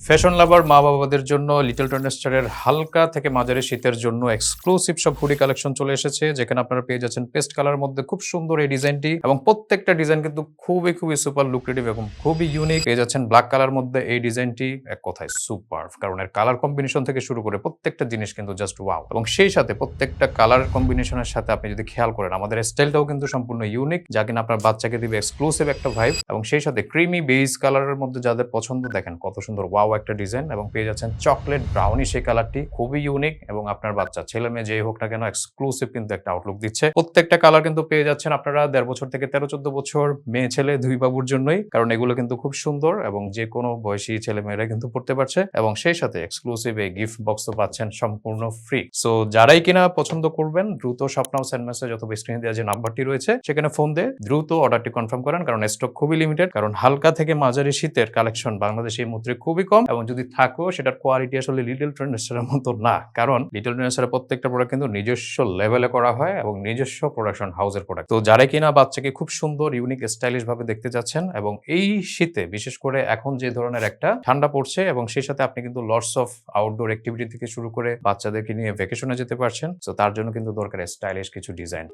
Fashion লাভার মা-বাবাদের জন্য little টর্নেস্টারের হালকা থেকে মাঝারি শীতের জন্য এক্সক্লুসিভ সব হুডি কালেকশন চলে এসেছে, যেখানে আপনারা পেয়ে যাচ্ছেন পেস্ট কালারের মধ্যে খুব সুন্দর এই ডিজাইনটি, এবং প্রত্যেকটা ডিজাইন কিন্তু খুবই সুপার লুক্রেটিভ এবং খুবই ইউনিক। পেয়ে যাচ্ছেন ব্ল্যাক কালার মধ্যে এই ডিজাইনটি, এক কথায় সুপার, কারণ এর কালার কম্বিনেশন থেকে শুরু করে প্রত্যেকটা জিনিস কিন্তু জাস্ট ওয়াও। এবং সেই সাথে প্রত্যেকটা কালার কম্বিনেশনের সাথে আপনি যদি খেয়াল করেন, আমাদের স্টাইলটাও কিন্তু সম্পূর্ণ ইউনিক, যা কিনা আপনার বাচ্চাকে দিবে এক্সক্লুসিভ একটা ভাইব। এবং সেই সাথে ক্রিমি বেজ কালারের মধ্যে যাদের পছন্দ, দেখেন কত সুন্দর ওয়াও একটা ডিজাইন। এবং পেয়ে যাচ্ছেন চকলেট ব্রাউনি সেই কালারটি, খুবই ইউনিক, এবং আপনার বাচ্চা ছেলে মেয়ে যেই হোক না কেন এক্সক্লুসিভ কিন্তু একটা আউটলুক দিচ্ছে। প্রত্যেকটা কালার কিন্তু পেয়ে যাচ্ছেন আপনারা 1.5 বছর থেকে 13-14 বছর মেয়ে ছেলে দুই বাবুর জন্যই, কারণ এগুলো কিন্তু খুব সুন্দর এবং যে কোনো বয়সী ছেলে মেয়েরা কিন্তু পড়তে পারছে। এবং সেই সাথে এক্সক্লুসিভ এই গিফট বক্সও পাচ্ছেন সম্পূর্ণ ফ্রি। সো যারাই কিনা পছন্দ করবেন, দ্রুত স্বপ্নাও সেন্ড মেসেজ অথবা স্ক্রিনে দেওয়া যে নাম্বারটি রয়েছে সেখানে ফোন দিয়ে দ্রুত অর্ডারটি কনফার্ম করেন, কারণ স্টক খুবই লিমিটেড। কারণ হালকা থেকে মাঝারি শীতের কালেকশন বাংলাদেশে এই মুহূর্তে খুবই কম, এবং যদি থাকেও সেটার কোয়ালিটি আসলে লিটল টর্নেস্টারের মতো না, কারণ লিটল টর্নেস্টারের প্রত্যেকটা প্রোডাক্ট কিন্তু নিজস্ব লেভেলে করা হয় এবং নিজস্ব প্রোডাকশন হাউসের প্রোডাক্ট। তো যারা কিনা বাচ্চাকে খুব সুন্দর ইউনিক স্টাইলিশ ভাবে দেখতে যাচ্ছেন, এবং এই শীতে বিশেষ করে এখন যে ধরনের একটা ঠান্ডা পড়ছে, এবং সেই সাথে আপনি কিন্তু লটস অফ আউটডোর অ্যাক্টিভিটি থেকে শুরু করে বাচ্চাদেরকে নিয়ে ভ্যাকেশনে যেতে পারছেন, তো তার জন্য কিন্তু দরকার স্টাইলিশ কিছু ডিজাইন।